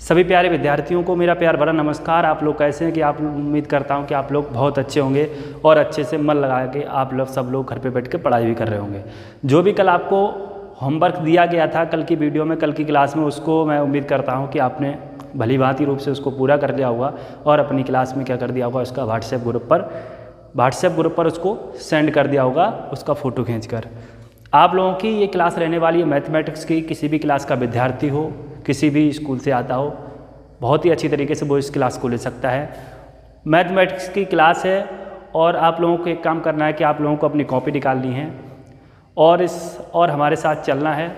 सभी प्यारे विद्यार्थियों को मेरा प्यार भरा नमस्कार। आप लोग कैसे हैं कि आप उम्मीद करता हूं कि आप लोग बहुत अच्छे होंगे और अच्छे से मन लगा के आप लोग सब लोग घर पे बैठ के पढ़ाई भी कर रहे होंगे। जो भी कल आपको होमवर्क दिया गया था कल की वीडियो में, कल की क्लास में, उसको मैं उम्मीद करता हूँ कि आपने भली भांति रूप से उसको पूरा कर लिया होगा और अपनी क्लास में क्या कर दिया होगा, उसका व्हाट्सएप ग्रुप पर उसको सेंड कर दिया होगा, उसका फ़ोटो खींचकर। आप लोगों की ये क्लास रहने वाली है मैथमेटिक्स की। किसी भी क्लास का विद्यार्थी हो, किसी भी स्कूल से आता हो, बहुत ही अच्छी तरीके से वो इस क्लास को ले सकता है। मैथमेटिक्स की क्लास है और आप लोगों को एक काम करना है कि आप लोगों को अपनी कॉपी निकालनी है और हमारे साथ चलना है,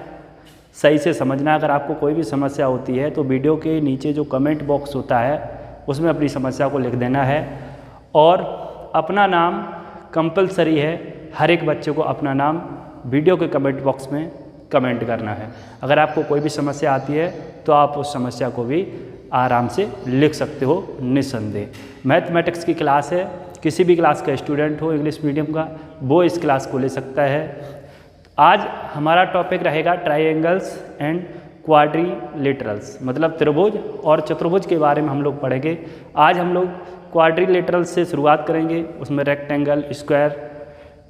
सही से समझना है। अगर आपको कोई भी समस्या होती है तो वीडियो के नीचे जो कमेंट बॉक्स होता है उसमें अपनी समस्या को लिख देना है और अपना नाम कंपलसरी है। हर एक बच्चे को अपना नाम वीडियो के कमेंट बॉक्स में कमेंट करना है। अगर आपको कोई भी समस्या आती है तो आप उस समस्या को भी आराम से लिख सकते हो निस्संदेह। मैथमेटिक्स की क्लास है, किसी भी क्लास का स्टूडेंट हो इंग्लिश मीडियम का, वो इस क्लास को ले सकता है। आज हमारा टॉपिक रहेगा ट्राइएंगल्स एंड क्वाड्रिलेटरल्स, मतलब त्रिभुज और चतुर्भुज के बारे में हम लोग पढ़ेंगे। आज हम लोग क्वाड्रिलेटरल्स से शुरुआत करेंगे, उसमें रेक्टेंगल, स्क्वायर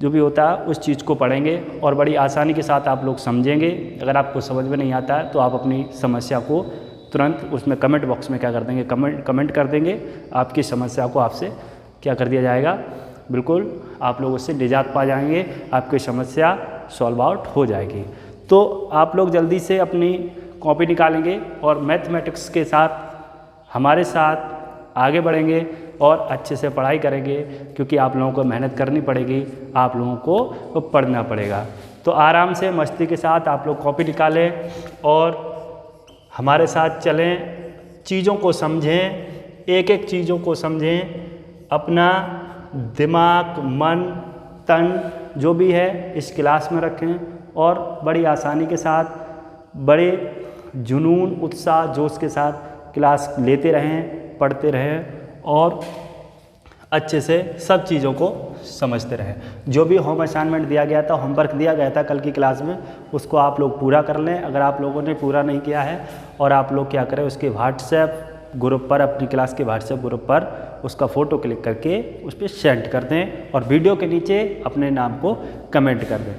जो भी होता है उस चीज़ को पढ़ेंगे और बड़ी आसानी के साथ आप लोग समझेंगे। अगर आपको समझ में नहीं आता है तो आप अपनी समस्या को तुरंत उसमें कमेंट बॉक्स में क्या कर देंगे, कमेंट कर देंगे। आपकी समस्या को आपसे क्या कर दिया जाएगा, बिल्कुल आप लोग उससे निजात पा जाएंगे, आपकी समस्या सॉल्व आउट हो जाएगी। तो आप लोग जल्दी से अपनी कॉपी निकालेंगे और मैथमेटिक्स के साथ हमारे साथ आगे बढ़ेंगे और अच्छे से पढ़ाई करेंगे, क्योंकि आप लोगों को मेहनत करनी पड़ेगी, आप लोगों को पढ़ना पड़ेगा। तो आराम से मस्ती के साथ आप लोग कॉपी निकालें और हमारे साथ चलें, चीज़ों को समझें, एक एक चीज़ों को समझें। अपना दिमाग, मन, तन जो भी है इस क्लास में रखें और बड़ी आसानी के साथ, बड़े जुनून, उत्साह, जोश के साथ क्लास लेते रहें, पढ़ते रहें और अच्छे से सब चीज़ों को समझते रहें। जो भी होम असाइनमेंट दिया गया था, होमवर्क दिया गया था कल की क्लास में, उसको आप लोग पूरा कर लें। अगर आप लोगों ने पूरा नहीं किया है और आप लोग क्या करें, उसके व्हाट्सएप ग्रुप पर, अपनी क्लास के व्हाट्सएप ग्रुप पर उसका फ़ोटो क्लिक करके उस पर सेंड कर दें और वीडियो के नीचे अपने नाम को कमेंट कर दें।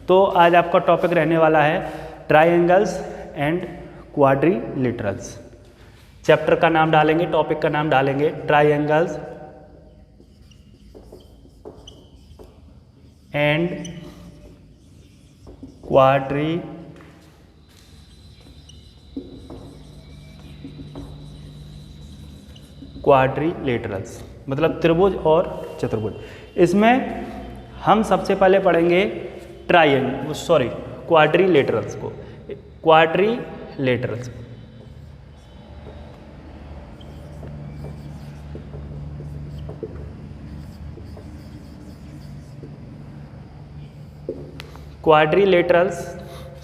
तो आज आपका टॉपिक रहने वाला है ट्राइएंगल्स एंड क्वाड्रिलेटरल्स। चैप्टर का नाम डालेंगे, टॉपिक का नाम डालेंगे ट्राइएंगल्स एंड क्वाड्रिलेटरल्स, मतलब त्रिभुज और चतुर्भुज। इसमें हम सबसे पहले पढ़ेंगे क्वाड्रिलेटरल्स को। क्वाड्रिलेटरल्स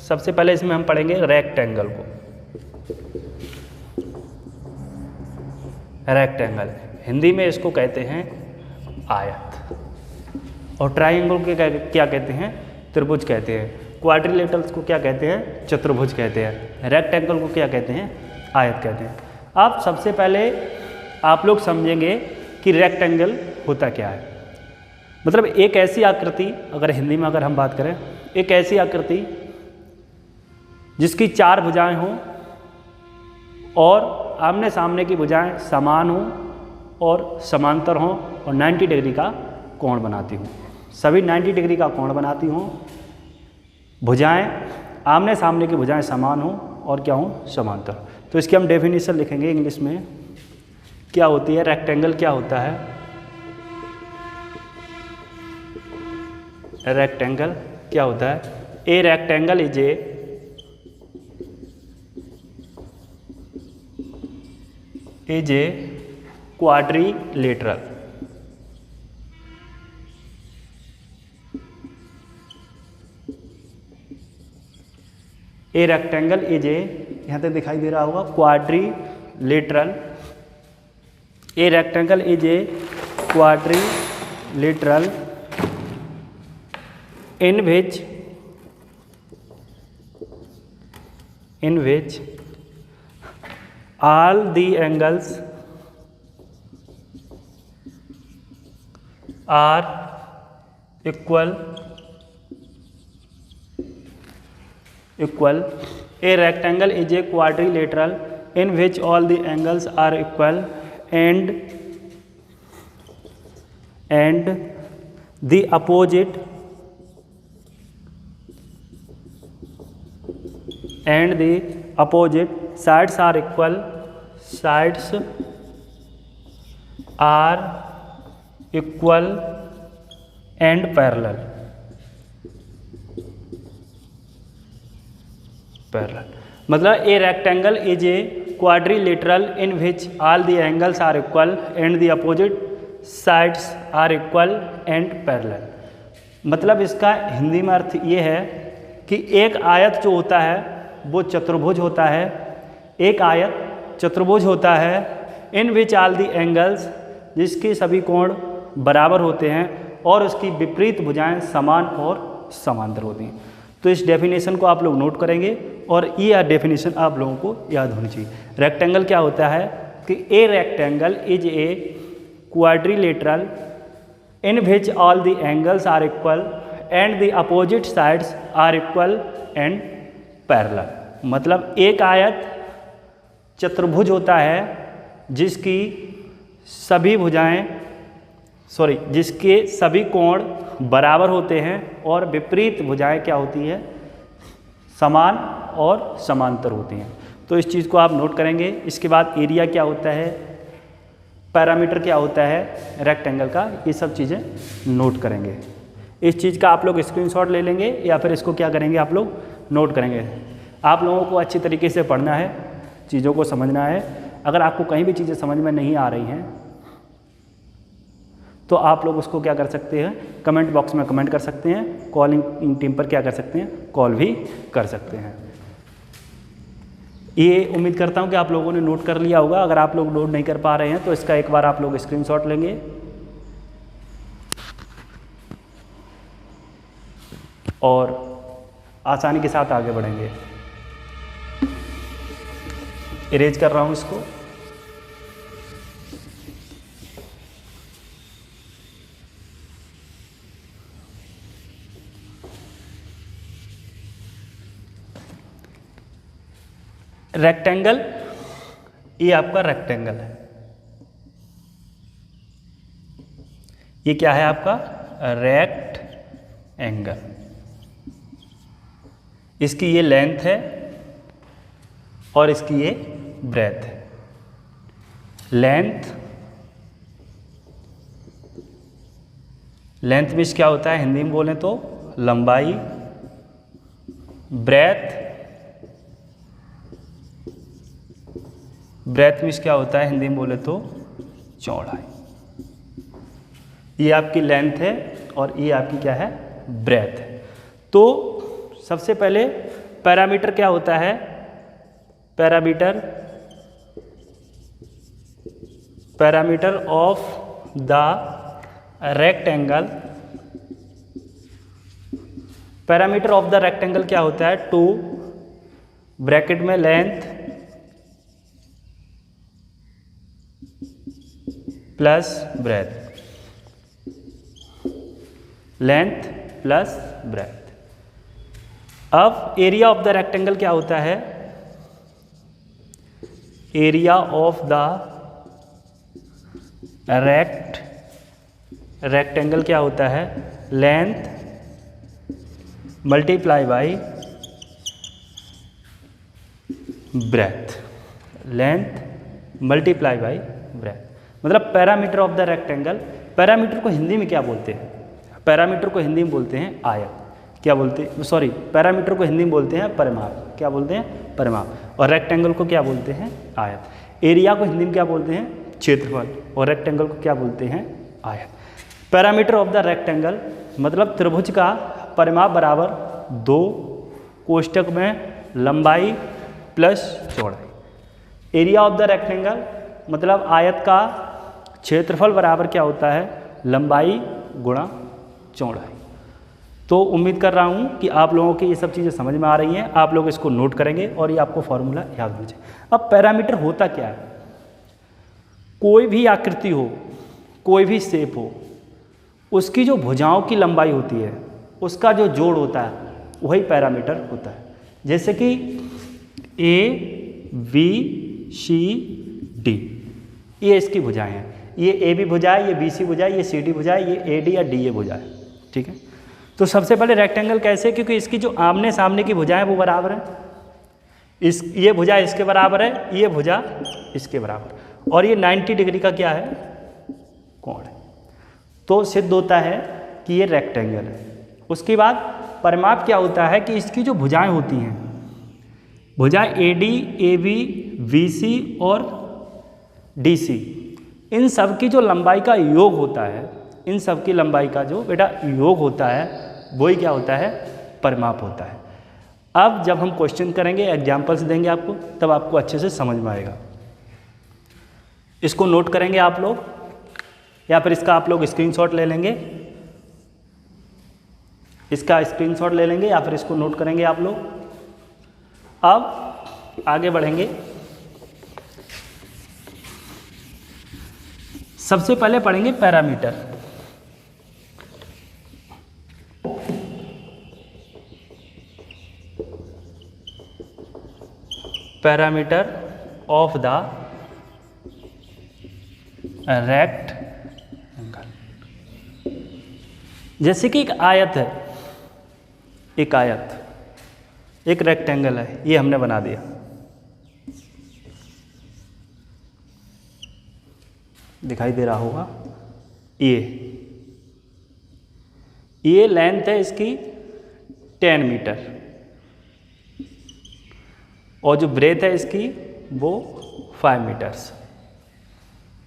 सबसे पहले इसमें हम पढ़ेंगे रेक्टेंगल को। रेक्टेंगल हिंदी में इसको कहते हैं आयत, और ट्राइंगल के क्या कहते हैं, त्रिभुज कहते हैं। क्वाड्रिलेटरल्स को क्या कहते हैं, चतुर्भुज कहते हैं। रेक्टेंगल को क्या कहते हैं, आयत कहते हैं। अब सबसे पहले आप लोग समझेंगे कि रेक्टेंगल होता क्या है। मतलब एक ऐसी आकृति, अगर हिंदी में अगर हम बात करें, एक ऐसी आकृति जिसकी चार भुजाएं हों और आमने सामने की भुजाएं समान हों और समांतर हों और 90 डिग्री का कोण बनाती हों। सभी 90 डिग्री का कोण बनाती हों। भुजाएं, आमने सामने की भुजाएं समान हों और क्या हों, समांतर। तो इसकी हम डेफिनेशन लिखेंगे इंग्लिश में, क्या होती है रेक्टेंगल, क्या होता है रेक्टेंगल, क्या होता है। ए rectangle is a quadrilateral. A rectangle is यहाँ तक दिखाई दे रहा होगा, quadrilateral. A rectangle is a quadrilateral in which all the angles are equal. A rectangle is a quadrilateral in which all the angles are equal and the opposite sides are equal. Sides are equal and parallel. मतलब a rectangle is a quadrilateral in which all the angles are equal and the opposite sides are equal and parallel. मतलब इसका हिंदी में अर्थ ये है कि एक आयत जो होता है वो चतुर्भुज होता है, एक आयत चतुर्भुज होता है इन विच ऑल दी एंगल्स, जिसके सभी कोण बराबर होते हैं और उसकी विपरीत भुजाएं समान और समांतर होती हैं। तो इस डेफिनेशन को आप लोग नोट करेंगे और ये डेफिनेशन आप लोगों को याद होनी चाहिए। रेक्टेंगल क्या होता है कि a rectangle is a quadrilateral in which all the angles are equal and the opposite sides are equal and parallel. मतलब एक आयत चतुर्भुज होता है जिसकी सभी भुजाएं जिसके सभी कोण बराबर होते हैं और विपरीत भुजाएं क्या होती है, समान और समांतर होती हैं। तो इस चीज़ को आप नोट करेंगे। इसके बाद एरिया क्या होता है, पैरामीटर क्या होता है रेक्टेंगल का, ये सब चीज़ें नोट करेंगे। इस चीज़ का आप लोग स्क्रीनशॉट ले लेंगे या फिर इसको क्या करेंगे आप लोग नोट करेंगे। आप लोगों को अच्छी तरीके से पढ़ना है, चीज़ों को समझना है। अगर आपको कहीं भी चीज़ें समझ में नहीं आ रही हैं तो आप लोग उसको क्या कर सकते हैं, कमेंट बॉक्स में कमेंट कर सकते हैं, कॉलिंग टीम पर क्या कर सकते हैं, कॉल भी कर सकते हैं। ये उम्मीद करता हूँ कि आप लोगों ने नोट कर लिया होगा। अगर आप लोग नोट नहीं कर पा रहे हैं तो इसका एक बार आप लोग स्क्रीनशॉट लेंगे और आसानी के साथ आगे बढ़ेंगे। इरेज कर रहा हूँ इसको। रेक्टेंगल, ये आपका रेक्टेंगल है। ये क्या है आपका रेक्ट एंगल। इसकी ये लेंथ है और इसकी ये ब्रेथ है। लेंथ मीन्स क्या होता है हिंदी में बोलें तो लंबाई, ब्रेथ मीन्स क्या होता है हिंदी में बोले तो चौड़ाई। ये आपकी लेंथ है और ये आपकी क्या है ब्रेथ है। तो सबसे पहले पैरामीटर क्या होता है, parameter of the rectangle. Parameter of the rectangle क्या होता है, 2 ब्रैकेट में length plus breadth, length plus breadth. अब एरिया ऑफ द रेक्टेंगल क्या होता है, एरिया ऑफ द रेक्टेंगल क्या होता है, length multiply by breadth, length multiply by breadth. मतलब perimeter of the rectangle, perimeter को हिंदी में क्या बोलते हैं, पैरामीटर को हिंदी में बोलते हैं आयत। क्या बोलते हैं, सॉरी, पैरामीटर को हिंदी में बोलते हैं परिमाप। क्या बोलते हैं, परिमाप। और रेक्टेंगल को क्या बोलते हैं, आयत। एरिया को हिंदी में क्या बोलते हैं, क्षेत्रफल। और रेक्टेंगल को क्या बोलते हैं, आयत। पैरामीटर ऑफ द रेक्टेंगल मतलब त्रिभुज का परिमाप बराबर 2 कोष्टक में लंबाई प्लस चौड़ाई। एरिया ऑफ द रेक्टेंगल मतलब आयत का क्षेत्रफल बराबर क्या होता है, लंबाई गुणा चौड़ाई। तो उम्मीद कर रहा हूँ कि आप लोगों की ये सब चीज़ें समझ में आ रही हैं, आप लोग इसको नोट करेंगे और ये आपको फॉर्मूला याद होना चाहिए। अब पैरामीटर होता क्या है, कोई भी आकृति हो, कोई भी शेप हो, उसकी जो भुजाओं की लंबाई होती है उसका जो जोड़ होता है वही पैरामीटर होता है। जैसे कि A B C D ये इसकी भुजाएं हैं, ये ए बी भुजा है, ये बी सी भुजा है, ये सी डी भुजा है, ये ए डी या डी ए भुजा है। ठीक है, तो सबसे पहले रेक्टेंगल कैसे, क्योंकि इसकी जो आमने सामने की भुजाएं वो बराबर है, ये भुजा इसके बराबर है, ये भुजा इसके बराबर, और ये 90 डिग्री का क्या है, कोण है। तो सिद्ध होता है कि ये रेक्टेंगल है। उसके बाद परिमाप क्या होता है कि इसकी जो भुजाएं होती हैं, भुजाएं A D, A B, B C और डी सी, इन सब की जो लंबाई का योग होता है, इन सब की लंबाई का जो बेटा योग होता है वही क्या होता है, परिमाप होता है। अब जब हम क्वेश्चन करेंगे, एग्जाम्पल्स देंगे आपको, तब आपको अच्छे से समझ में आएगा। इसको नोट करेंगे आप लोग, या फिर इसका आप लोग स्क्रीनशॉट ले लेंगे, इसका स्क्रीनशॉट ले लेंगे या फिर इसको नोट करेंगे आप लोग। अब आगे बढ़ेंगे। सबसे पहले पढ़ेंगे parameter. Parameter of the rectangle. जैसे कि एक आयत है, एक आयत, एक रेक्टेंगल है, ये हमने बना दिया। दिखाई दे रहा होगा, ये लेंथ है इसकी 10 मीटर और जो ब्रेथ है इसकी वो 5 मीटर्स।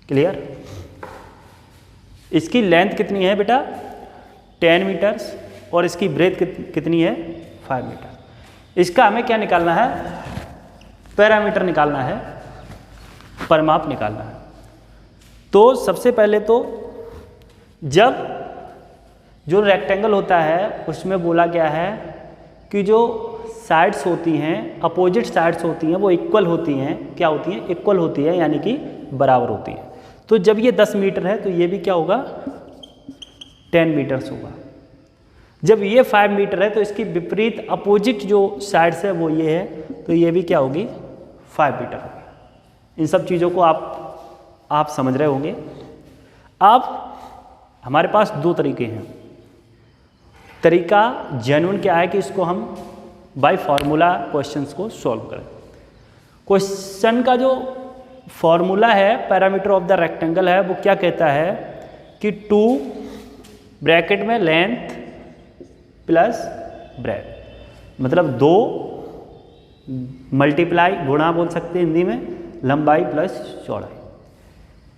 क्लियर? इसकी लेंथ कितनी है बेटा, 10 मीटर्स, और इसकी ब्रेथ कितनी है, 5 मीटर। इसका हमें क्या निकालना है, पैरामीटर निकालना है, परिमाप निकालना है। तो सबसे पहले तो जब जो रेक्टेंगल होता है उसमें बोला गया है कि जो साइड्स होती हैं, अपोजिट साइड्स होती हैं, वो इक्वल होती हैं। क्या होती हैं, इक्वल होती है, यानी कि बराबर होती हैं। तो जब ये 10 मीटर है तो ये भी क्या होगा, 10 मीटर्स होगा। जब ये 5 मीटर है तो इसकी विपरीत अपोजिट जो साइड्स है वो ये है, तो ये भी क्या होगी, 5 मीटर होगी। इन सब चीज़ों को आप समझ रहे होंगे। अब हमारे पास 2 तरीके हैं। तरीका जेन्युइन क्या है कि इसको हम बाय फार्मूला क्वेश्चंस को सॉल्व करें। क्वेश्चन का जो फॉर्मूला है पैरामीटर ऑफ द रेक्टेंगल है वो क्या कहता है कि 2 ब्रैकेट में लेंथ प्लस ब्रेथ, मतलब 2 मल्टीप्लाई गुणा बोल सकते हैं हिंदी में, लंबाई प्लस चौड़ाई।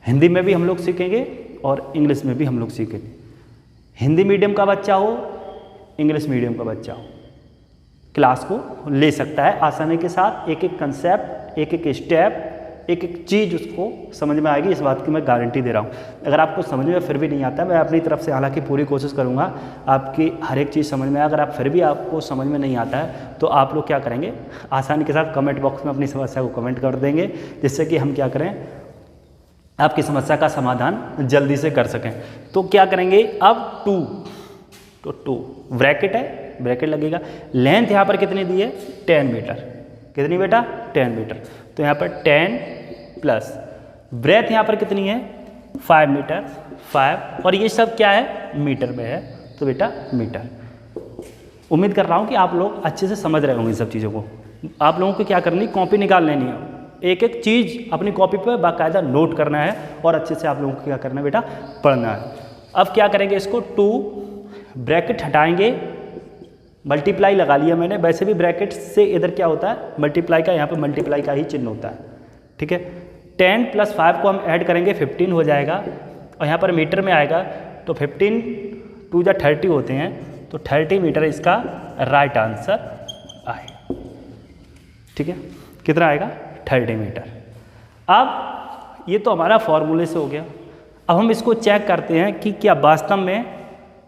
हिंदी में भी हम लोग सीखेंगे और इंग्लिश में भी हम लोग सीखेंगे। हिंदी मीडियम का बच्चा हो, इंग्लिश मीडियम का बच्चा हो, क्लास को ले सकता है आसानी के साथ। एक एक कंसेप्ट, एक एक स्टेप, एक एक चीज़ उसको समझ में आएगी, इस बात की मैं गारंटी दे रहा हूँ। अगर आपको समझ में फिर भी नहीं आता, मैं अपनी तरफ से हालांकि पूरी कोशिश करूँगा आपकी हर एक चीज़ समझ में आए। अगर आप फिर भी आपको समझ में नहीं आता है तो आप लोग क्या करेंगे, आसानी के साथ कमेंट बॉक्स में अपनी समस्या को कमेंट कर देंगे, जिससे कि हम क्या करें, आपकी समस्या का समाधान जल्दी से कर सकें। तो क्या करेंगे, अब 2 ब्रैकेट है, ब्रैकेट लगेगा। लेंथ यहाँ पर कितनी दी है, 10 मीटर। कितनी बेटा, 10 मीटर। तो यहाँ पर 10 प्लस ब्रेथ यहाँ पर कितनी है, 5 मीटर, 5, और ये सब क्या है, मीटर में है, तो बेटा मीटर। उम्मीद कर रहा हूँ कि आप लोग अच्छे से समझ रहे होंगे इन सब चीज़ों को। आप लोगों को क्या करनी, कॉपी निकाल लेनी है, एक एक चीज़ अपनी कॉपी पर बाकायदा नोट करना है और अच्छे से आप लोगों को क्या करना है बेटा, पढ़ना है। अब क्या करेंगे, इसको 2 ब्रैकेट हटाएंगे, मल्टीप्लाई लगा लिया मैंने। वैसे भी ब्रैकेट से इधर क्या होता है, मल्टीप्लाई का, यहाँ पे मल्टीप्लाई का ही चिन्ह होता है। ठीक है, 10 प्लस 5 को हम ऐड करेंगे, 15 हो जाएगा, और यहाँ पर मीटर में आएगा तो 15 2 जा 30 होते हैं, तो 30 मीटर इसका राइट आंसर आएगा। ठीक है, कितना आएगा, 30 मीटर। अब ये तो हमारा फॉर्मूले से हो गया। अब हम इसको चेक करते हैं कि क्या वास्तव में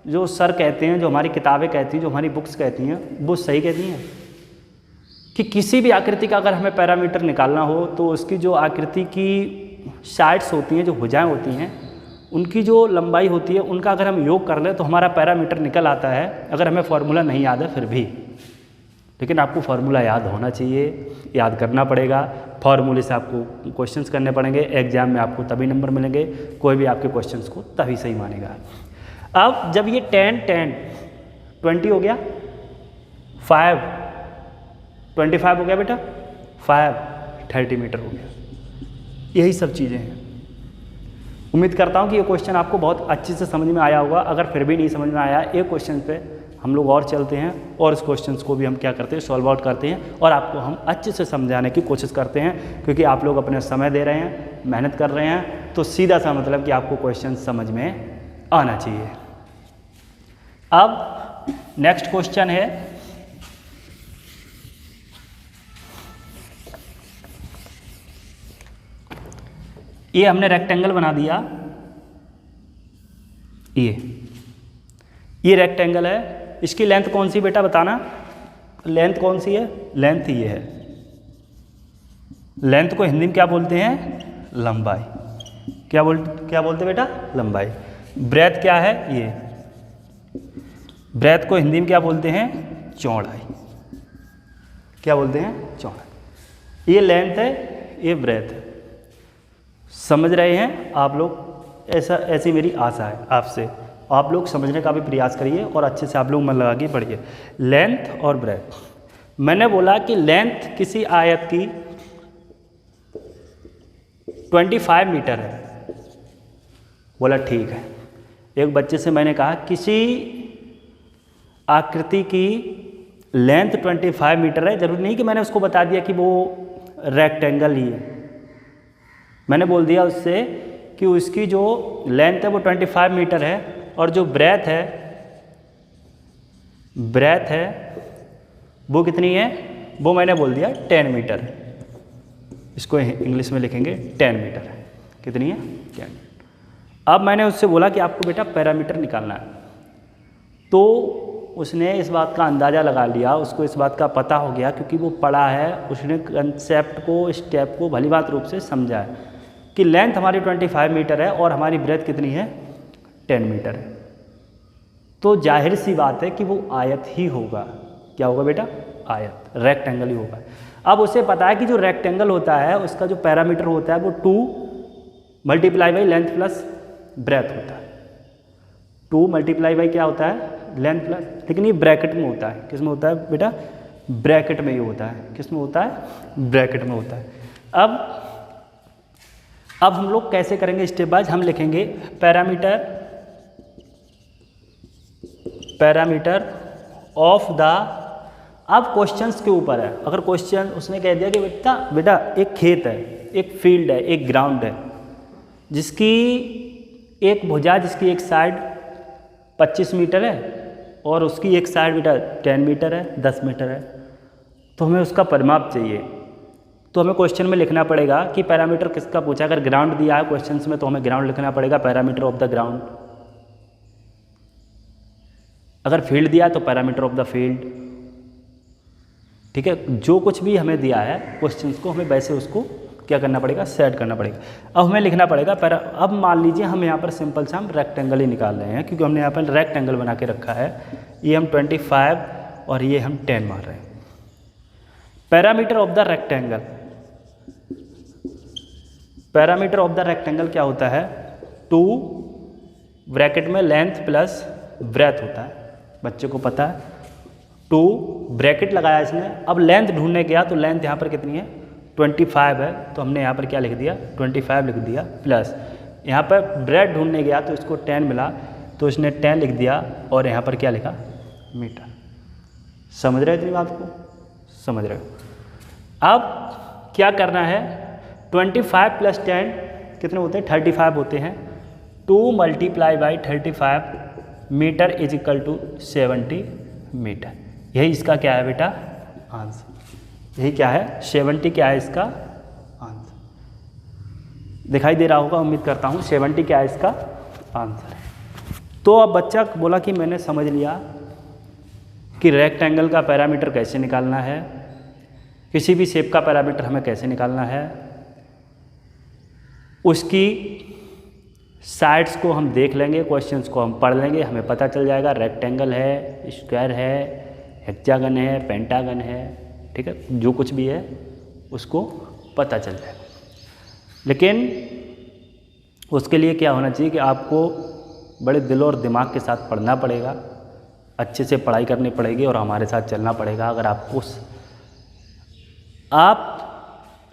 जो सर कहते हैं, जो हमारी किताबें कहती हैं, जो हमारी बुक्स कहती हैं, वो सही कहती हैं कि किसी भी आकृति का अगर हमें पैरामीटर निकालना हो तो उसकी जो आकृति की साइड्स होती हैं, जो भुजाएं होती हैं, उनकी जो लंबाई होती है, उनका अगर हम योग कर लें तो हमारा पैरामीटर निकल आता है, अगर हमें फॉर्मूला नहीं याद है फिर भी। लेकिन आपको फार्मूला याद होना चाहिए, याद करना पड़ेगा। फार्मूले से आपको क्वेश्चंस करने पड़ेंगे, एग्जाम में आपको तभी नंबर मिलेंगे, कोई भी आपके क्वेश्चंस को तभी सही मानेगा। अब जब ये 10 10 20 हो गया, 5 25 हो गया बेटा, 5 30 मीटर हो गया। यही सब चीज़ें हैं। उम्मीद करता हूँ कि ये क्वेश्चन आपको बहुत अच्छे से समझ में आया होगा। अगर फिर भी नहीं समझ में आया, एक क्वेश्चन पे हम लोग और चलते हैं और इस क्वेश्चंस को भी हम क्या करते हैं, सॉल्व आउट करते हैं और आपको हम अच्छे से समझाने की कोशिश करते हैं, क्योंकि आप लोग अपने समय दे रहे हैं, मेहनत कर रहे हैं, तो सीधा सा मतलब कि आपको क्वेश्चन समझ में आना चाहिए। अब नेक्स्ट क्वेश्चन है, ये हमने रेक्टेंगल बना दिया, ये रेक्टेंगल है, इसकी लेंथ कौन सी बेटा बताना, लेंथ कौन सी है, लेंथ ये है। लेंथ को हिंदी में क्या बोलते हैं, लंबाई। क्या बोलते बेटा, लंबाई। ब्रेथ क्या है, ये ब्रेथ को हिंदी में क्या बोलते हैं, चौड़ाई। क्या बोलते हैं, चौड़ाई। ये लेंथ है, ये ब्रेथ है। समझ रहे हैं आप लोग, ऐसी मेरी आशा है आपसे। आप लोग समझने का भी प्रयास करिए और अच्छे से आप लोग मन लगा के पढ़िए। लेंथ और ब्रेथ, मैंने बोला कि लेंथ किसी आयत की 25 मीटर है। बोला ठीक है। एक बच्चे से मैंने कहा किसी आकृति की लेंथ 25 मीटर है, जरूरी नहीं कि मैंने उसको बता दिया कि वो रेक्टेंगल ही है। मैंने बोल दिया उससे कि उसकी जो लेंथ है वो 25 मीटर है और जो ब्रेथ है वो कितनी है, वो मैंने बोल दिया 10 मीटर है। इसको इंग्लिश में लिखेंगे 10 मीटर है। कितनी है, 10। अब मैंने उससे बोला कि आपको बेटा पैरामीटर निकालना है, तो उसने इस बात का अंदाज़ा लगा लिया, उसको इस बात का पता हो गया क्योंकि वो पढ़ा है, उसने कंसेप्ट को, स्टेप को भली बात रूप से समझा है कि लेंथ हमारी 25 मीटर है और हमारी ब्रेथ कितनी है, 10 मीटर है। तो जाहिर सी बात है कि वो आयत ही होगा। क्या होगा बेटा, आयत, रेक्टेंगल ही होगा। अब उसे पता है कि जो रेक्टेंगल होता है उसका जो पैरामीटर होता है वो 2 multiply by length plus breadth होता है। 2 मल्टीप्लाई बाई क्या होता है, लेंथ प्लस, लेकिन ये ब्रैकेट में होता है। किस में होता है बेटा, ब्रैकेट में ही होता है। किस में होता है, ब्रैकेट में होता है। अब हम लोग कैसे करेंगे, स्टेप बाइज हम लिखेंगे पैरामीटर ऑफ द, अब क्वेश्चंस के ऊपर है। अगर क्वेश्चन उसने कह दिया कि बेटा एक खेत है, एक फील्ड है, एक ग्राउंड है, जिसकी एक भुजा, जिसकी एक साइड 25 मीटर है और उसकी एक साइड बेटा 10 मीटर है, 10 मीटर है, तो हमें उसका परिमाप चाहिए। तो हमें क्वेश्चन में लिखना पड़ेगा कि पैरामीटर किसका पूछा। अगर ग्राउंड दिया है क्वेश्चंस में तो हमें ग्राउंड लिखना पड़ेगा, पैरामीटर ऑफ द ग्राउंड। अगर फील्ड दिया है तो पैरामीटर ऑफ द फील्ड। ठीक है, जो कुछ भी हमें दिया है क्वेश्चंस को, हमें वैसे उसको क्या करना पड़ेगा, सेट करना पड़ेगा। अब हमें लिखना पड़ेगा अब मान लीजिए हम यहाँ पर सिंपल से हम रेक्टेंगल ही निकाल रहे हैं, क्योंकि हमने यहाँ पर रेक्टेंगल बना के रखा है। ये हम 25 और ये हम 10 मार रहे हैं। Parameter of the rectangle, parameter of the rectangle क्या होता है, 2 ब्रैकेट में लेंथ प्लस ब्रेथ होता है। बच्चे को पता है, 2 ब्रैकेट लगाया इसने। अब लेंथ ढूंढने गया तो लेंथ यहाँ पर कितनी है, 25 है, तो हमने यहाँ पर क्या लिख दिया, 25 लिख दिया, प्लस यहाँ पर ब्रेथ ढूंढने गया तो इसको 10 मिला तो इसने 10 लिख दिया और यहाँ पर क्या लिखा, मीटर। समझ रहे हो इतनी बात को, समझ रहे हो। अब क्या करना है, 25 प्लस 10 कितने होते हैं, 35 होते हैं। 2 multiply by 35 metre is equal to 70 metre. यही इसका क्या है बेटा, आंसर। यही क्या है, 70 क्या है इसका आंसर। दिखाई दे रहा होगा, उम्मीद करता हूँ 70 क्या है इसका आंसर है। तो अब बच्चा बोला कि मैंने समझ लिया कि रेक्टेंगल का पैरामीटर कैसे निकालना है, किसी भी शेप का पैरामीटर हमें कैसे निकालना है, उसकी साइड्स को हम देख लेंगे, क्वेश्चंस को हम पढ़ लेंगे, हमें पता चल जाएगा रेक्टेंगल है, स्क्वायर है, हेक्सागन है, पेंटागन है, ठीक है, जो कुछ भी है उसको पता चल जाएगा। लेकिन उसके लिए क्या होना चाहिए कि आपको बड़े दिल और दिमाग के साथ पढ़ना पड़ेगा, अच्छे से पढ़ाई करनी पड़ेगी और हमारे साथ चलना पड़ेगा। अगर आप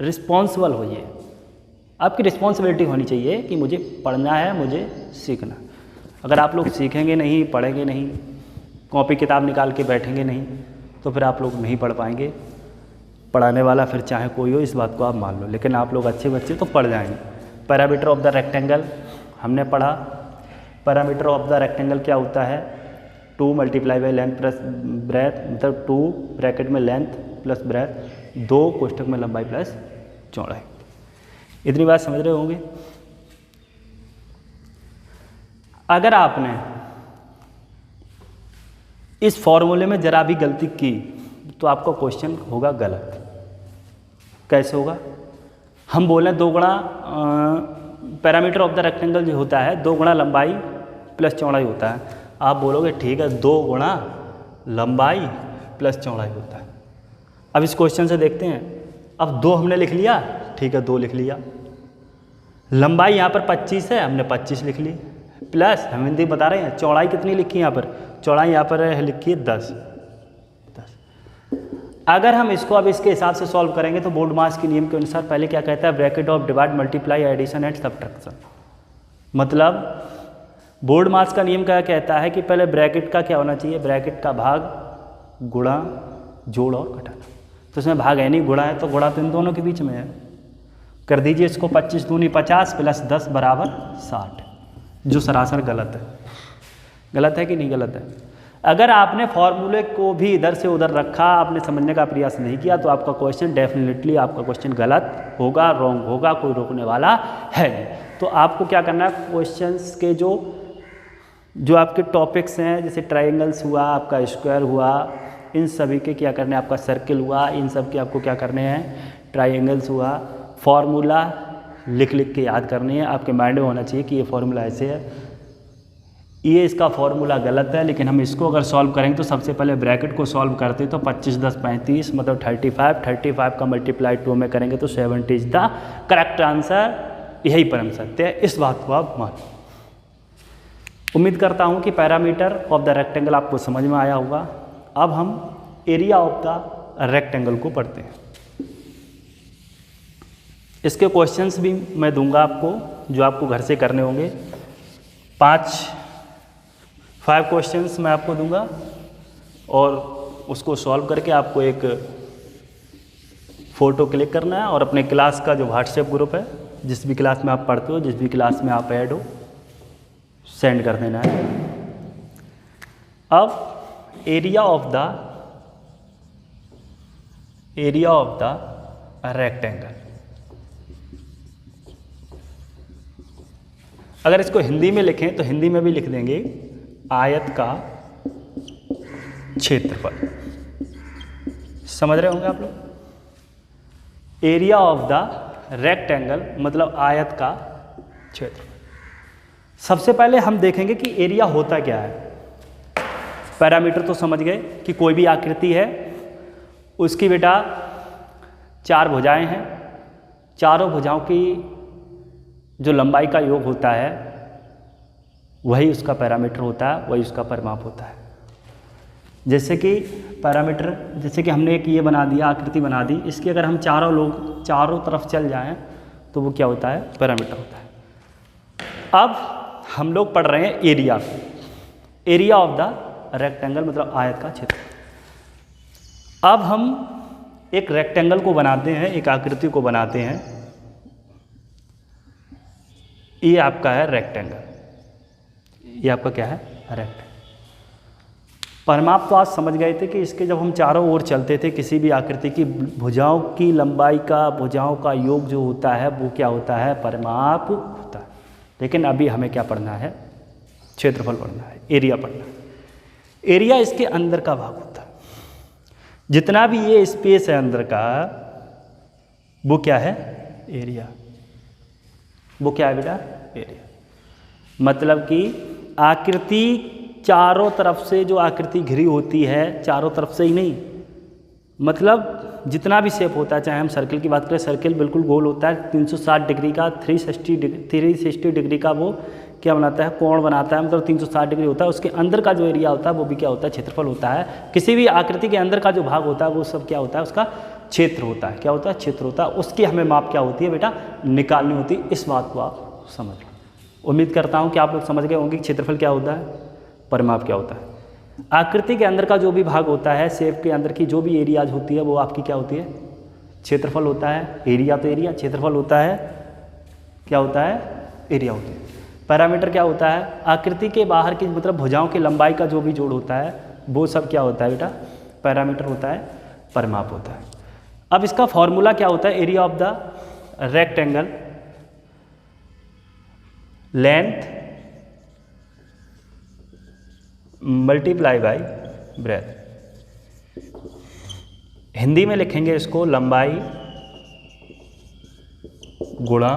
रिस्पॉन्सिबल होइए, आपकी रिस्पॉन्सिबिलिटी होनी चाहिए कि मुझे पढ़ना है, मुझे सीखना। अगर आप लोग सीखेंगे नहीं, पढ़ेंगे नहीं, कॉपी किताब निकाल के बैठेंगे नहीं, तो फिर आप लोग नहीं पढ़ पाएंगे। पढ़ाने वाला फिर चाहे कोई हो, इस बात को आप मान लो, लेकिन आप लोग अच्छे बच्चे तो पढ़ जाएंगे। पैरामीटर ऑफ द रेक्टेंगल हमने पढ़ा। पैरामीटर ऑफ द रेक्टेंगल क्या होता है? 2 multiply by length plus breadth, मतलब 2 ब्रैकेट में लेंथ प्लस ब्रेथ, 2 कोष्ठक में लंबाई प्लस चौड़ाई। इतनी बात समझ रहे होंगे। अगर आपने इस फॉर्मूले में जरा भी गलती की तो आपका क्वेश्चन होगा गलत। कैसे होगा? हम बोले 2 गुणा पैरामीटर ऑफ द रेक्टेंगल जो होता है 2 गुणा लंबाई प्लस चौड़ाई होता है। आप बोलोगे ठीक है 2 गुणा लंबाई प्लस चौड़ाई होता है। अब इस क्वेश्चन से देखते हैं। अब 2 हमने लिख लिया, ठीक है 2 लिख लिया। लंबाई यहाँ पर 25 है, हमने 25 लिख ली, प्लस हम हिंदी बता रहे हैं चौड़ाई कितनी लिखी है यहाँ पर? चौड़ाई यहाँ पर लिखी है 10। अगर हम इसको अब इसके हिसाब से सॉल्व करेंगे तो बोर्ड मास के नियम के अनुसार पहले क्या कहता है? Bracket of divide multiply addition and subtraction. मतलब बोर्ड मास का नियम क्या कहता है कि पहले ब्रैकेट का क्या होना चाहिए? ब्रैकेट का भाग गुणा जोड़ और घटाना। तो इसमें भाग है नहीं, गुणा है, तो गुणा तो इन दोनों के बीच में है। कर दीजिए इसको 25 दूनी 50 प्लस 10 बराबर 60, जो सरासर गलत है। गलत है कि नहीं गलत है? अगर आपने फॉर्मूले को भी इधर से उधर रखा, आपने समझने का प्रयास नहीं किया, तो आपका क्वेश्चन डेफिनेटली आपका क्वेश्चन गलत होगा, रॉन्ग होगा, कोई रोकने वाला है नहीं। तो आपको क्या करना है? क्वेश्चंस के जो आपके टॉपिक्स हैं, जैसे ट्राइंगल्स हुआ, आपका स्क्वायर हुआ, इन सभी के क्या करने हैं? आपका सर्किल हुआ, इन सब के आपको क्या करने हैं? ट्राइंगल्स हुआ, फॉर्मूला लिख लिख के याद करनी है। आपके माइंड में होना चाहिए कि ये फॉर्मूला ऐसे है, ये इसका फॉर्मूला गलत है। लेकिन हम इसको अगर सॉल्व करेंगे तो सबसे पहले ब्रैकेट को सॉल्व करते तो 25 10 35 मतलब 35 का मल्टीप्लाई 2 में करेंगे तो 70 इज द करेक्ट आंसर। यही परम सत्य है, इस बात को आप मानो। उम्मीद करता हूँ कि पैरामीटर ऑफ द रेक्टेंगल आपको समझ में आया होगा। अब हम एरिया ऑफ द रेक्टेंगल को पढ़ते हैं। इसके क्वेश्चंस भी मैं दूंगा आपको, जो आपको घर से करने होंगे। 5 क्वेश्चंस मैं आपको दूंगा और उसको सॉल्व करके आपको एक फ़ोटो क्लिक करना है और अपने क्लास का जो व्हाट्सएप ग्रुप है, जिस भी क्लास में आप पढ़ते हो, जिस भी क्लास में आप ऐड हो, सेंड कर देना है। अब एरिया ऑफ द रेक्टेंगल, अगर इसको हिंदी में लिखें तो हिंदी में भी लिख देंगे आयत का क्षेत्रफल। समझ रहे होंगे आप लोग? एरिया ऑफ द रेक्टेंगल मतलब आयत का क्षेत्रफल। सबसे पहले हम देखेंगे कि एरिया होता क्या है। पैरामीटर तो समझ गए कि कोई भी आकृति है, उसकी बेटा 4 भुजाएं हैं, चारों भुजाओं की जो लंबाई का योग होता है वही उसका पैरामीटर होता है, वही उसका परिमाप होता है। जैसे कि पैरामीटर, जैसे कि हमने एक ये बना दिया, आकृति बना दी, इसकी अगर हम चारों तरफ चल जाएं तो वो क्या होता है? पैरामीटर होता है। अब हम लोग पढ़ रहे हैं एरिया ऑफ द रेक्टेंगल मतलब आयत का क्षेत्र। अब हम एक रेक्टेंगल को बनाते हैं, एक आकृति को बनाते हैं। ये आपका है रेक्टेंगल, ये आपका क्या है? रेक्टेंगल। परिमाप तो आज समझ गए थे कि इसके जब हम चारों ओर चलते थे, किसी भी आकृति की भुजाओं की लंबाई का, भुजाओं का योग जो होता है वो क्या होता है? परिमाप होता है। लेकिन अभी हमें क्या पढ़ना है? क्षेत्रफल पढ़ना है, एरिया पढ़ना है। एरिया इसके अंदर का भाग होता है, जितना भी ये स्पेस है अंदर का वो क्या है, एरिया। वो क्या है बेटा, एरिया। मतलब कि आकृति चारों तरफ से, जो आकृति घिरी होती है चारों तरफ से ही नहीं, मतलब जितना भी शेप होता है, चाहे हम सर्किल की बात करें, सर्किल बिल्कुल गोल होता है, 360 डिग्री का, 360 डिग्री का वो क्या बनाता है, कोण बनाता है, मतलब 360 डिग्री होता है। उसके अंदर का जो एरिया होता है वो भी क्या होता है, क्षेत्रफल होता है। किसी भी आकृति के अंदर का जो भाग होता है वो सब क्या होता है, उसका क्षेत्र होता है। क्या होता है, क्षेत्र होता है। उसकी हमें माप क्या होती है बेटा, निकालनी होती है। इस बात को आप समझ लो। उम्मीद करता हूँ कि आप लोग समझ गए होंगे कि क्षेत्रफल क्या होता है, परिमाप क्या होता है। आकृति के अंदर का जो भी भाग होता है, शेप के अंदर की जो भी एरियाज होती है वो आपकी क्या होती है, क्षेत्रफल होता है। एरिया तो एरिया, क्षेत्रफल होता है क्या होता है, एरिया होता है। पैरामीटर क्या होता है, आकृति के बाहर की मतलब भुजाओं की लंबाई का जो भी जोड़ होता है वो सब क्या होता है बेटा, पैरामीटर होता है, परिमाप होता है। अब इसका फॉर्मूला क्या होता है, area of the rectangle length multiply by breadth. Hindi में लिखेंगे इसको लंबाई गुणा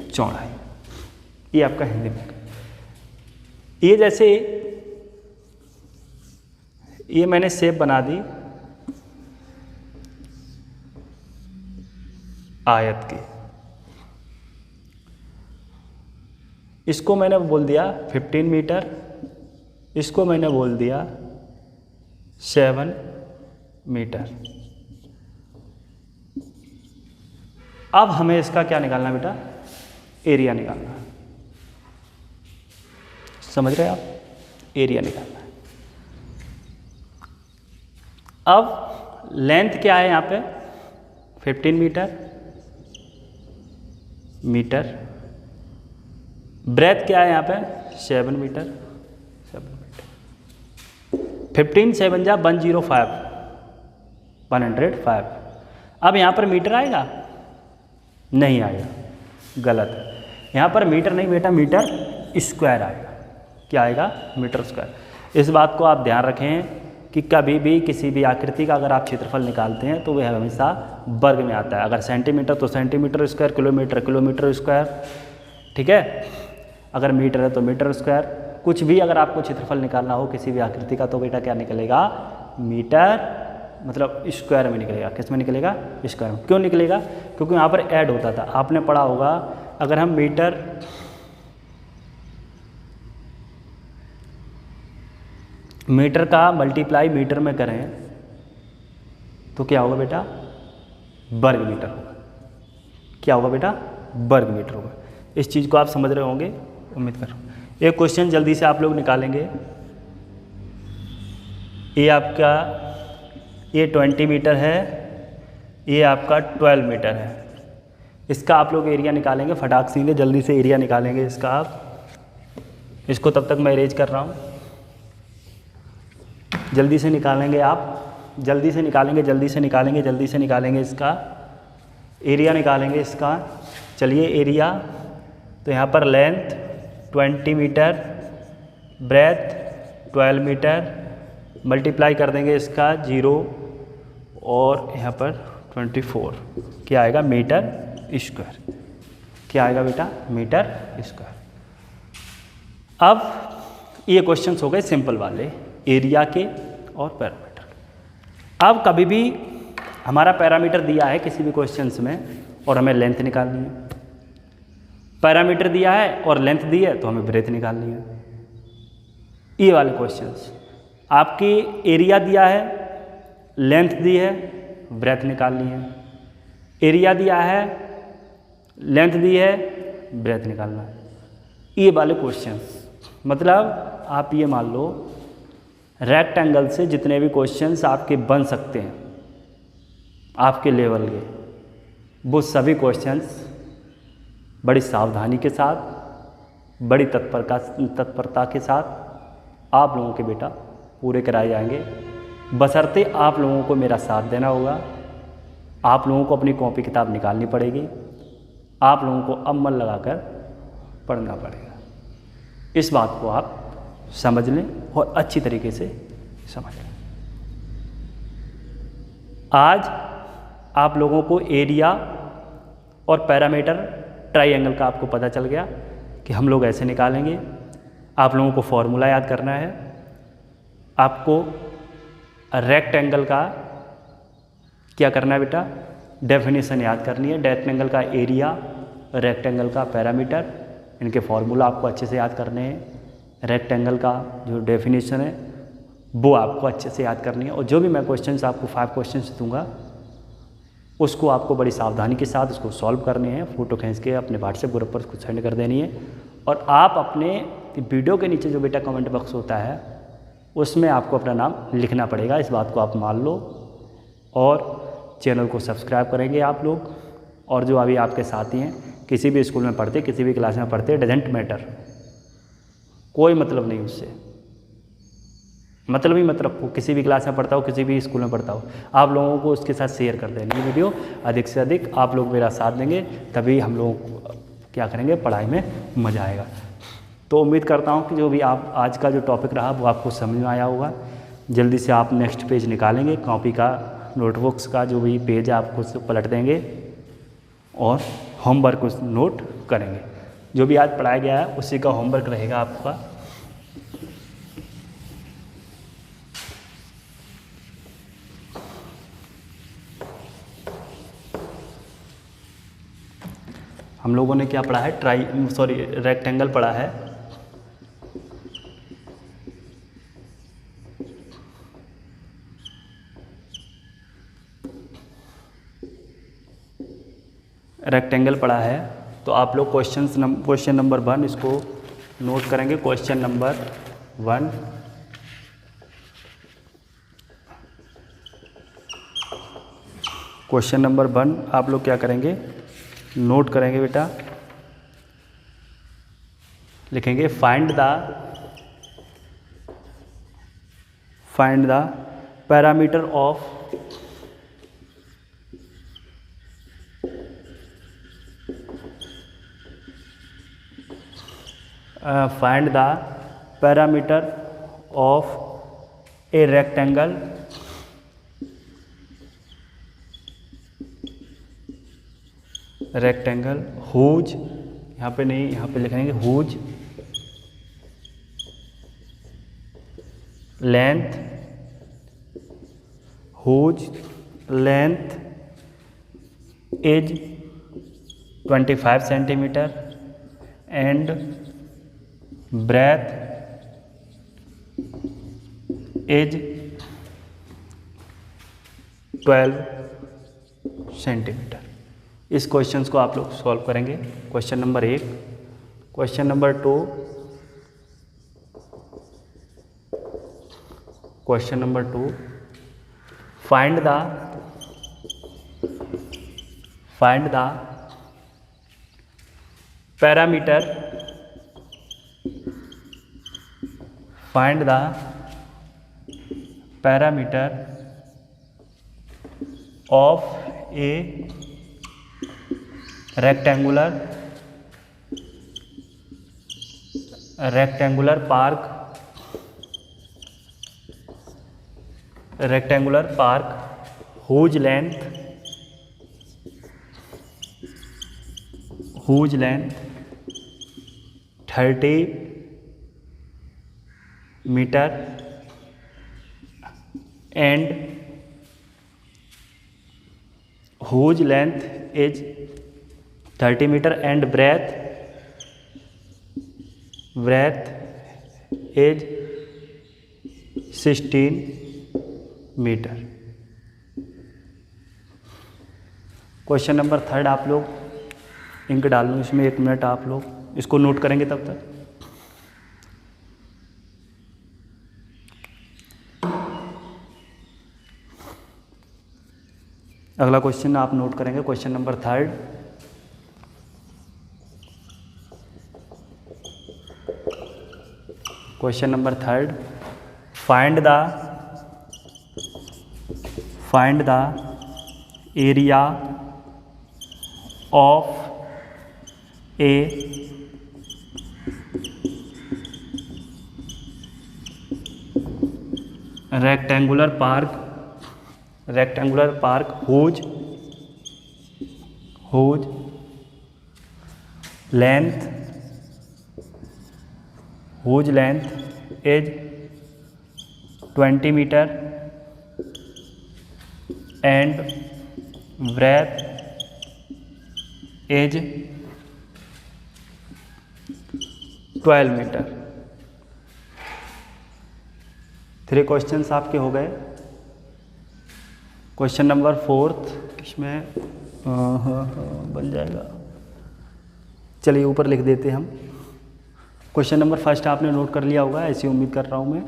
चौड़ाई। ये आपका हिंदी में, ये जैसे ये मैंने शेप बना दी आयत की, इसको मैंने बोल दिया 15 मीटर, इसको मैंने बोल दिया 7 मीटर। अब हमें इसका क्या निकालना बेटा, एरिया निकालना है। समझ रहे आप, एरिया निकालना है। अब लेंथ क्या है यहाँ पे 15 मीटर, ब्रेथ क्या है यहाँ पे 7 मीटर, 15 7 जा 105, 105। अब यहाँ पर मीटर आएगा, नहीं आएगा, गलत है। यहाँ पर मीटर नहीं बेटा, मीटर स्क्वायर आएगा। क्या आएगा, मीटर स्क्वायर। इस बात को आप ध्यान रखें कि कभी भी किसी भी आकृति का अगर आप क्षेत्रफल निकालते हैं तो वह हमेशा वर्ग में आता है। अगर सेंटीमीटर तो centimetre square, kilometre kilometre square, ठीक है। अगर मीटर है तो मीटर स्क्वायर। कुछ भी अगर आपको क्षेत्रफल निकालना हो किसी भी आकृति का तो बेटा क्या निकलेगा, मीटर मतलब स्क्वायर में निकलेगा। किस में निकलेगा, स्क्वायर में। क्यों निकलेगा, क्योंकि यहाँ पर ऐड होता था। आपने पढ़ा होगा अगर हम मीटर का मल्टीप्लाई मीटर में करें तो क्या होगा बेटा, वर्ग मीटर होगा। क्या होगा बेटा, वर्ग मीटर होगा। इस चीज़ को आप समझ रहे होंगे, उम्मीद कर रहा हूँ। एक क्वेश्चन जल्दी से आप लोग निकालेंगे। ये आपका ये 20 मीटर है, ये आपका 12 मीटर है। इसका आप लोग एरिया निकालेंगे फटाक से, जल्दी से एरिया निकालेंगे इसका आप। इसको तब तक मैं इरेज कर रहा हूँ, जल्दी से निकालेंगे आप, जल्दी से निकालेंगे, जल्दी से निकालेंगे, जल्दी से निकालेंगे इसका एरिया निकालेंगे इसका। चलिए एरिया, तो यहाँ पर length 20 metre, breadth 12 metre, multiply कर देंगे इसका 0 और यहाँ पर 24। क्या आएगा, मीटर स्क्वायर। क्या आएगा बेटा, मीटर स्क्वायर। अब ये क्वेश्चंस हो गए सिंपल वाले, एरिया के और पैरामीटर के। अब कभी भी हमारा पैरामीटर दिया है किसी भी क्वेश्चंस में और हमें लेंथ निकालनी है, पैरामीटर दिया है और लेंथ दी है तो हमें ब्रेथ निकालनी है। ये वाले क्वेश्चंस आपकी एरिया दिया है, लेंथ दी है, ब्रेथ निकालनी है। एरिया दिया है, लेंथ दी है, ब्रेथ निकालना है। ये वाले क्वेश्चंस मतलब आप ये मान लो रेक्टेंगल से जितने भी क्वेश्चंस आपके बन सकते हैं आपके लेवल के, वो सभी क्वेश्चंस बड़ी सावधानी के साथ, बड़ी तत्परता के साथ आप लोगों के बेटा पूरे कराए जाएंगे। बशर्ते आप लोगों को मेरा साथ देना होगा। आप लोगों को अपनी कॉपी किताब निकालनी पड़ेगी। आप लोगों को अब मन लगाकर पढ़ना पड़ेगा। इस बात को आप समझ लें और अच्छी तरीके से समझ लें। आज आप लोगों को एरिया और पैरामीटर ट्राइंगल का आपको पता चल गया कि हम लोग ऐसे निकालेंगे। आप लोगों को फॉर्मूला याद करना है, आपको रेक्टेंगल का क्या करना है बेटा, डेफिनेशन याद करनी है। रेक्टेंगल का एरिया, रेक्टेंगल का पैरामीटर, इनके फॉर्मूला आपको अच्छे से याद करने हैं। रेक्टेंगल का जो डेफिनेशन है वो आपको अच्छे से याद करनी है। और जो भी मैं क्वेश्चंस आपको 5 क्वेश्चंस दूंगा उसको आपको बड़ी सावधानी के साथ उसको सॉल्व करने हैं। फ़ोटो खींच के अपने व्हाट्सएप ग्रुप पर उसको सेंड कर देनी है। और आप अपने वीडियो के नीचे जो बेटा कमेंट बॉक्स होता है उसमें आपको अपना नाम लिखना पड़ेगा। इस बात को आप मान लो। और चैनल को सब्सक्राइब करेंगे आप लोग। और जो अभी आपके साथी हैं, किसी भी स्कूल में पढ़ते, किसी भी क्लास में पढ़ते, डजेंट मैटर, कोई मतलब नहीं उससे, मतलब ही मत रखो। किसी भी क्लास में पढ़ता हो, किसी भी स्कूल में पढ़ता हो, आप लोगों को उसके साथ शेयर कर देंगे वीडियो। अधिक से अधिक आप लोग मेरा साथ देंगे, तभी हम लोग क्या करेंगे, पढ़ाई में मज़ा आएगा। तो उम्मीद करता हूँ कि जो भी आप आज का जो टॉपिक रहा वो आपको समझ में आया होगा। जल्दी से आप नेक्स्ट पेज निकालेंगे, कॉपी का, नोटबुक्स का जो भी पेज है आपको उसको पलट देंगे और होमवर्क को नोट करेंगे। जो भी आज पढ़ाया गया है उसी का होमवर्क रहेगा आपका। हम लोगों ने क्या पढ़ा है, रेक्टेंगल पढ़ा है। रेक्टेंगल पढ़ा है। तो आप लोग क्वेश्चन नंबर 1 इसको नोट करेंगे। क्वेश्चन नंबर 1, क्वेश्चन नंबर 1 आप लोग क्या करेंगे, नोट करेंगे बेटा। लिखेंगे find the parameter of find the parameter of a rectangle whose, यहाँ पे नहीं, यहाँ पे लिखेंगे whose length is 25 centimeter and breadth is 12 centimetre. इस क्वेश्चंस को आप लोग सॉल्व करेंगे। Question number 1। Question number 2, question number 2, find the parameter of a rectangular park whose length 30 meter and whose length is 30 meter and breadth is 16 metre. Question number 3 आप लोग ink डाल लो इसमें, 1 minute आप लोग इसको नोट करेंगे तब तक। अगला क्वेश्चन आप नोट करेंगे, question number 3। Question number 3, find the area of a rectangular park whose length is 20 metre and breadth is 12 metre. 3 questions आपके हो गए। क्वेश्चन नंबर 4 इसमें बन जाएगा, चलिए ऊपर लिख देते हैं हम। क्वेश्चन नंबर 1 आपने नोट कर लिया होगा, ऐसी उम्मीद कर रहा हूँ मैं।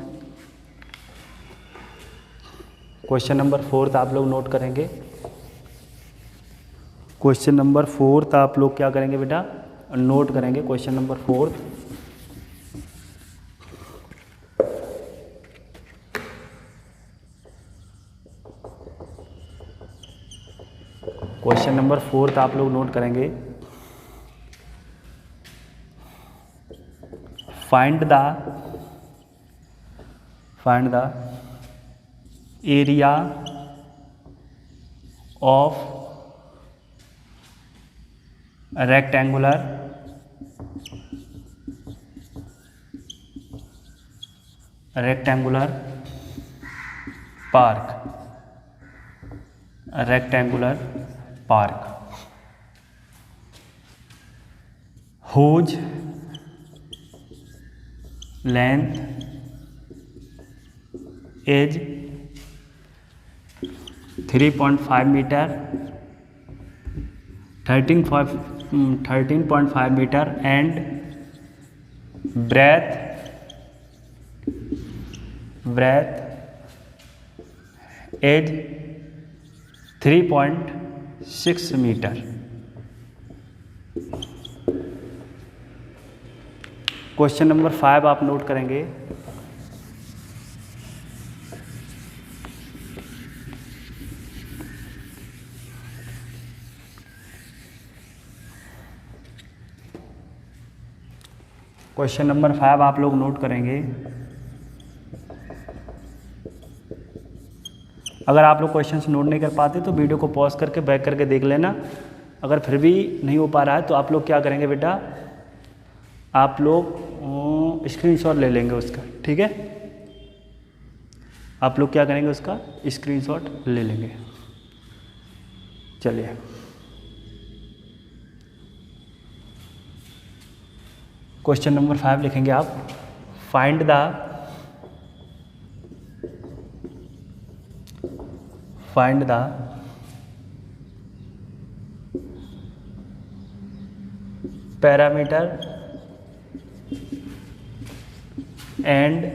क्वेश्चन नंबर 4 आप लोग नोट करेंगे। क्वेश्चन नंबर 4 आप लोग क्या करेंगे बेटा, नोट करेंगे। क्वेश्चन नंबर 4 आप लोग नोट करेंगे। Find the area of rectangular park whose length is 3.5 meter, 13.5 meter and breadth is 3.6 meter। Question number 5 आप नोट करेंगे। क्वेश्चन नंबर 5 आप लोग नोट करेंगे। अगर आप लोग क्वेश्चंस नोट नहीं कर पाते तो वीडियो को पॉज करके बैक करके देख लेना। अगर फिर भी नहीं हो पा रहा है तो आप लोग क्या करेंगे बेटा, आप लोग स्क्रीनशॉट ले लेंगे उसका, ठीक है। आप लोग क्या करेंगे, उसका स्क्रीनशॉट ले लेंगे। चलिए क्वेश्चन नंबर 5 लिखेंगे आप। Find the parameter and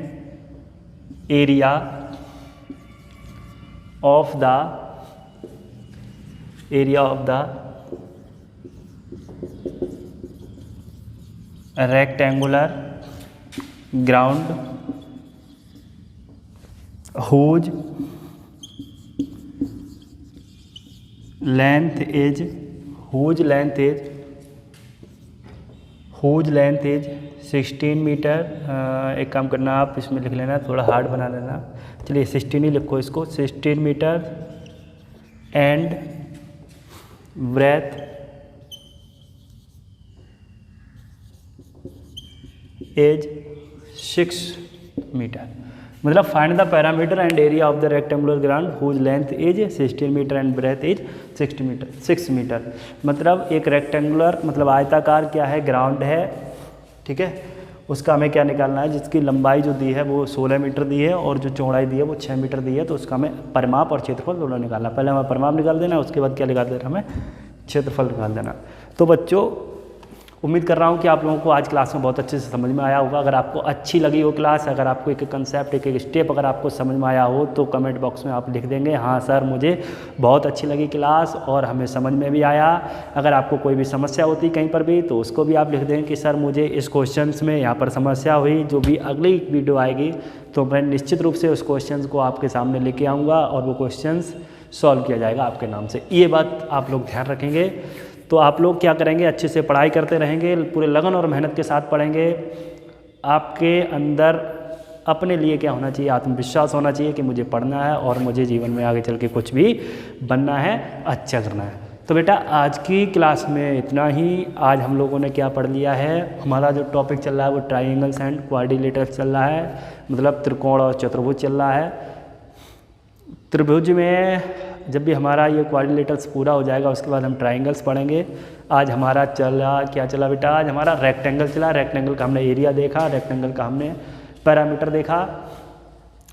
area of the rectangular ground whose length is 16 metre. एक काम करना, आप इसमें लिख लेना, थोड़ा हार्ड बना लेना। चलिए 16 ही लिखो इसको, 16 metre and breadth as 6 metre. मतलब find the perimeter and area of the rectangular ground whose length is 16 metre and breadth is 6 metre. मतलब एक रेक्टेंगुलर मतलब आयताकार क्या है, ग्राउंड है, ठीक है। उसका हमें क्या निकालना है, जिसकी लंबाई जो दी है वो 16 मीटर दी है और जो चौड़ाई दी है वो 6 मीटर दी है। तो उसका हमें परिमाप और क्षेत्रफल दोनों निकालना। पहले हमें परिमाप निकाल देना, उसके बाद क्या निकाल देना, हमें क्षेत्रफल निकाल देना। तो बच्चों उम्मीद कर रहा हूँ कि आप लोगों को आज क्लास में बहुत अच्छे से समझ में आया होगा। अगर आपको अच्छी लगी वो क्लास, अगर आपको एक एक कंसेप्ट एक एक स्टेप अगर आपको समझ में आया हो तो कमेंट बॉक्स में आप लिख देंगे हाँ सर मुझे बहुत अच्छी लगी क्लास और हमें समझ में भी आया। अगर आपको कोई भी समस्या होती कहीं पर भी तो उसको भी आप लिख देंगे कि सर मुझे इस क्वेश्चंस में यहाँ पर समस्या हुई। जो भी अगली वीडियो आएगी तो मैं निश्चित रूप से उस क्वेश्चन को आपके सामने लेके आऊँगा और वो क्वेश्चन सॉल्व किया जाएगा आपके नाम से। ये बात आप लोग ध्यान रखेंगे। तो आप लोग क्या करेंगे, अच्छे से पढ़ाई करते रहेंगे, पूरे लगन और मेहनत के साथ पढ़ेंगे। आपके अंदर अपने लिए क्या होना चाहिए, आत्मविश्वास होना चाहिए कि मुझे पढ़ना है और मुझे जीवन में आगे चल के कुछ भी बनना है, अच्छा करना है। तो बेटा आज की क्लास में इतना ही। आज हम लोगों ने क्या पढ़ लिया है, हमारा जो टॉपिक चल रहा है वो ट्राइंगल्स एंड क्वाड्रिलेटरल्स चल रहा है, मतलब त्रिकोण और चतुर्भुज चल रहा है। त्रिभुज में जब भी हमारा ये क्वाड्रिलेटरल्स पूरा हो जाएगा उसके बाद हम ट्राइंगल्स पढ़ेंगे। आज हमारा क्या चला बेटा, आज हमारा रेक्टेंगल चला। रेक्टेंगल का हमने एरिया देखा, रेक्टेंगल का हमने पैरामीटर देखा।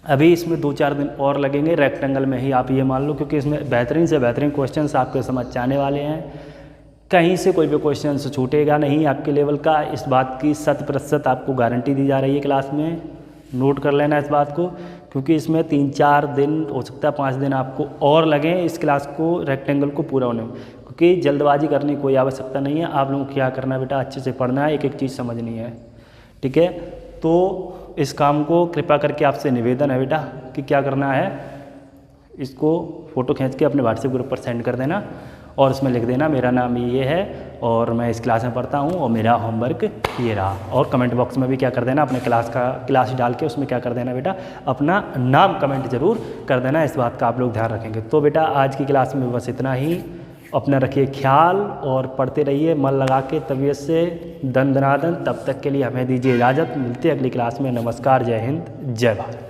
अभी इसमें 2-4 दिन और लगेंगे रेक्टेंगल में ही, आप ये मान लो, क्योंकि इसमें बेहतरीन से बेहतरीन क्वेश्चंस आपके समझ आने वाले हैं। कहीं से कोई भी क्वेश्चन छूटेगा नहीं आपके लेवल का, इस बात की 100% आपको गारंटी दी जा रही है क्लास में। नोट कर लेना इस बात को, क्योंकि इसमें 3-4 दिन, हो सकता है 5 दिन आपको और लगें इस क्लास को, रेक्टेंगल को पूरा होने में। क्योंकि जल्दबाजी करने की कोई आवश्यकता नहीं है। आप लोगों को क्या करना है बेटा, अच्छे से पढ़ना है, एक एक चीज़ समझनी है, ठीक है। तो इस काम को कृपया करके आपसे निवेदन है बेटा कि क्या करना है, इसको फ़ोटो खींच के अपने व्हाट्सएप ग्रुप पर सेंड कर देना और उसमें लिख देना मेरा नाम ये है और मैं इस क्लास में पढ़ता हूँ और मेरा होमवर्क ये रहा। और कमेंट बॉक्स में भी क्या कर देना, अपने क्लास डाल के उसमें क्या कर देना बेटा, अपना नाम कमेंट जरूर कर देना। इस बात का आप लोग ध्यान रखेंगे। तो बेटा आज की क्लास में बस इतना ही। अपना रखिए ख्याल और पढ़ते रहिए मन लगा के, तबीयत से दन दनादन। तब तक के लिए हमें दीजिए इजाज़त, मिलते हैं अगली क्लास में। नमस्कार, जय हिंद, जय भारत।